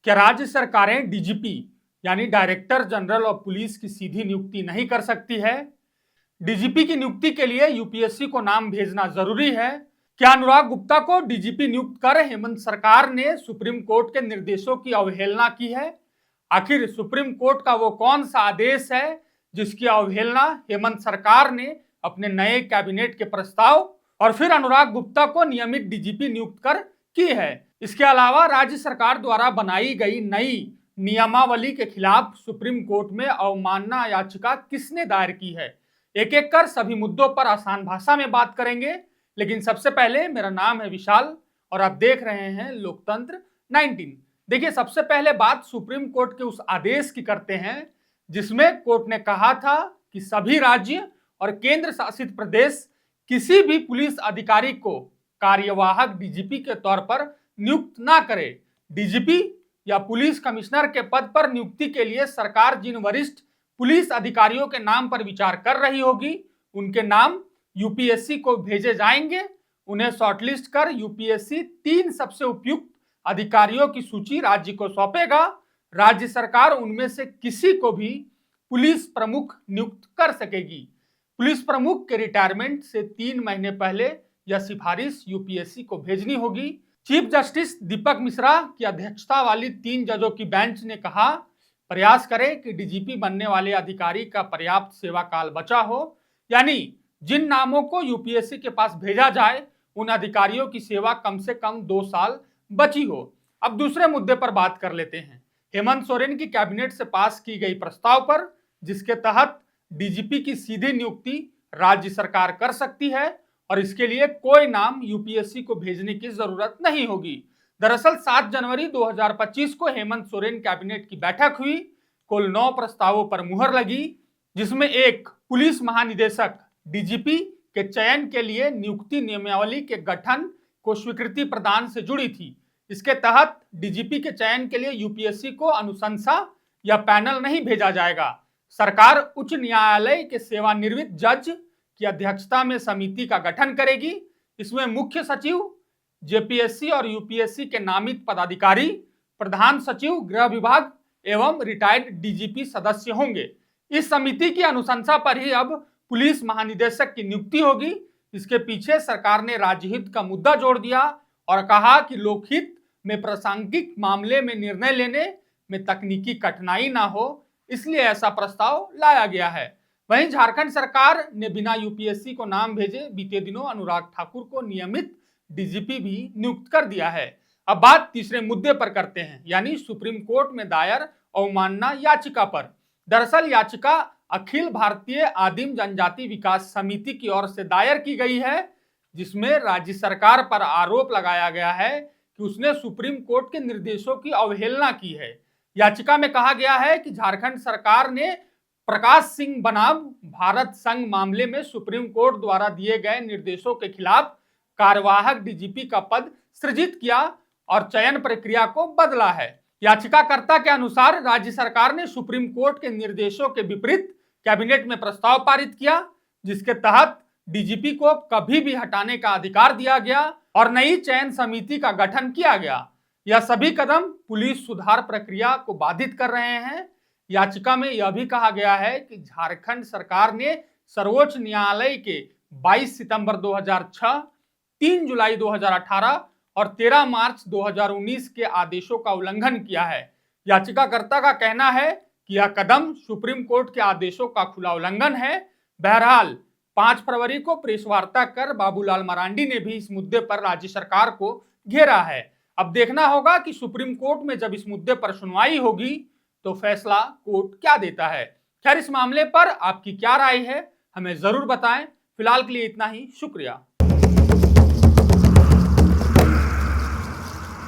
क्या राज्य सरकारें डीजीपी यानी डायरेक्टर जनरल ऑफ पुलिस की सीधी नियुक्ति नहीं कर सकती है? डीजीपी की नियुक्ति के लिए यूपीएससी को नाम भेजना जरूरी है? क्या अनुराग गुप्ता को डीजीपी नियुक्त कर हेमंत सरकार ने सुप्रीम कोर्ट के निर्देशों की अवहेलना की है? आखिर सुप्रीम कोर्ट का वो कौन सा आदेश है जिसकी अवहेलना हेमंत सरकार ने अपने नए कैबिनेट के प्रस्ताव और फिर अनुराग गुप्ता को नियमित डीजीपी नियुक्त कर की है? इसके अलावा राज्य सरकार द्वारा बनाई गई नई नियमावली के खिलाफ सुप्रीम कोर्ट में अवमानना याचिका किसने दायर की है? एक एक कर सभी मुद्दों पर आसान भाषा में बात करेंगे। लेकिन सबसे पहले, मेरा नाम है विशाल और आप देख रहे हैं लोकतंत्र 19। देखिए, सबसे पहले बात सुप्रीम कोर्ट के उस आदेश की करते हैं जिसमें कोर्ट ने कहा था कि सभी राज्य और केंद्र शासित प्रदेश किसी भी पुलिस अधिकारी को कार्यवाहक डीजीपी के तौर पर नियुक्त ना करे। डीजीपी या पुलिस कमिश्नर के पद पर नियुक्ति के लिए सरकार जिन वरिष्ठ पुलिस अधिकारियों के नाम पर विचार कर रही होगी, उनके नाम यूपीएससी को भेजे जाएंगे। उन्हें शॉर्टलिस्ट कर यूपीएससी 3 सबसे उपयुक्त अधिकारियों की सूची राज्य को सौंपेगा। राज्य सरकार उनमें से किसी को भी पुलिस प्रमुख नियुक्त कर सकेगी। पुलिस प्रमुख के रिटायरमेंट से 3 महीने पहले यह सिफारिश यूपीएससी को भेजनी होगी। चीफ जस्टिस दीपक मिश्रा की अध्यक्षता वाली 3 जजों की बेंच ने कहा, प्रयास करें कि डीजीपी बनने वाले अधिकारी का पर्याप्त सेवा काल बचा हो, यानी जिन नामों को यूपीएससी के पास भेजा जाए उन अधिकारियों की सेवा कम से कम 2 साल बची हो। अब दूसरे मुद्दे पर बात कर लेते हैं, हेमंत सोरेन की कैबिनेट से पास की गई प्रस्ताव पर, जिसके तहत डीजीपी की सीधी नियुक्ति राज्य सरकार कर सकती है और इसके लिए कोई नाम यूपीएससी को भेजने की जरूरत नहीं होगी। दरअसल 7 जनवरी 2025 को हेमंत सोरेन कैबिनेट की बैठक हुई। कुल 9 प्रस्तावों पर मुहर लगी, जिसमें एक पुलिस महानिदेशक डीजीपी के चयन के लिए नियुक्ति नियमावली के गठन को स्वीकृति प्रदान से जुड़ी थी। इसके तहत डीजीपी के चयन के लिए यूपीएससी को अनुशंसा या पैनल नहीं भेजा जाएगा। सरकार उच्च न्यायालय के सेवानिवृत्त जज की अध्यक्षता में समिति का गठन करेगी। इसमें मुख्य सचिव, जेपीएससी और यूपीएससी के नामित पदाधिकारी, प्रधान सचिव गृह विभाग एवं रिटायर्ड डीजीपी सदस्य होंगे। इस समिति की अनुशंसा पर ही अब पुलिस महानिदेशक की नियुक्ति होगी। इसके पीछे सरकार ने राज्यहित का मुद्दा जोड़ दिया और कहा कि लोकहित में प्रासंगिक मामले में निर्णय लेने में तकनीकी कठिनाई ना हो, इसलिए ऐसा प्रस्ताव लाया गया है। वहीं झारखंड सरकार ने बिना यूपीएससी को नाम भेजे बीते दिनों अनुराग ठाकुर को नियमित डीजीपी भी नियुक्त कर दिया है। अब बात तीसरे मुद्दे पर करते हैं, यानी सुप्रीम कोर्ट में दायर अवमानना याचिका पर। दरअसल याचिका अखिल भारतीय आदिम जनजाति विकास समिति की ओर से दायर की गई है, जिसमें राज्य सरकार पर आरोप लगाया गया है कि उसने सुप्रीम कोर्ट के निर्देशों की अवहेलना की है। याचिका में कहा गया है कि झारखंड सरकार ने प्रकाश सिंह बनाम भारत संघ मामले में सुप्रीम कोर्ट द्वारा दिए गए निर्देशों के खिलाफ कार्यवाहक डीजीपी का पद सृजित किया और चयन प्रक्रिया को बदला है। याचिकाकर्ता के अनुसार राज्य सरकार ने सुप्रीम कोर्ट के निर्देशों के विपरीत कैबिनेट में प्रस्ताव पारित किया, जिसके तहत डीजीपी को कभी भी हटाने का अधिकार दिया गया और नई चयन समिति का गठन किया गया। यह सभी कदम पुलिस सुधार प्रक्रिया को बाधित कर रहे हैं। याचिका में यह भी कहा गया है कि झारखंड सरकार ने सर्वोच्च न्यायालय के 22 सितंबर 2006, 3 जुलाई 2018 और 13 मार्च 2019 के आदेशों का उल्लंघन किया है। याचिकाकर्ता का कहना है कि यह कदम सुप्रीम कोर्ट के आदेशों का खुला उल्लंघन है। बहरहाल 5 फरवरी को प्रेस वार्ता कर बाबूलाल मरांडी ने भी इस मुद्दे पर राज्य सरकार को घेरा है। अब देखना होगा कि सुप्रीम कोर्ट में जब इस मुद्दे पर सुनवाई होगी तो फैसला कोर्ट क्या देता है। खैर, इस मामले पर आपकी क्या राय है, हमें जरूर बताएं। फिलहाल के लिए इतना ही, शुक्रिया।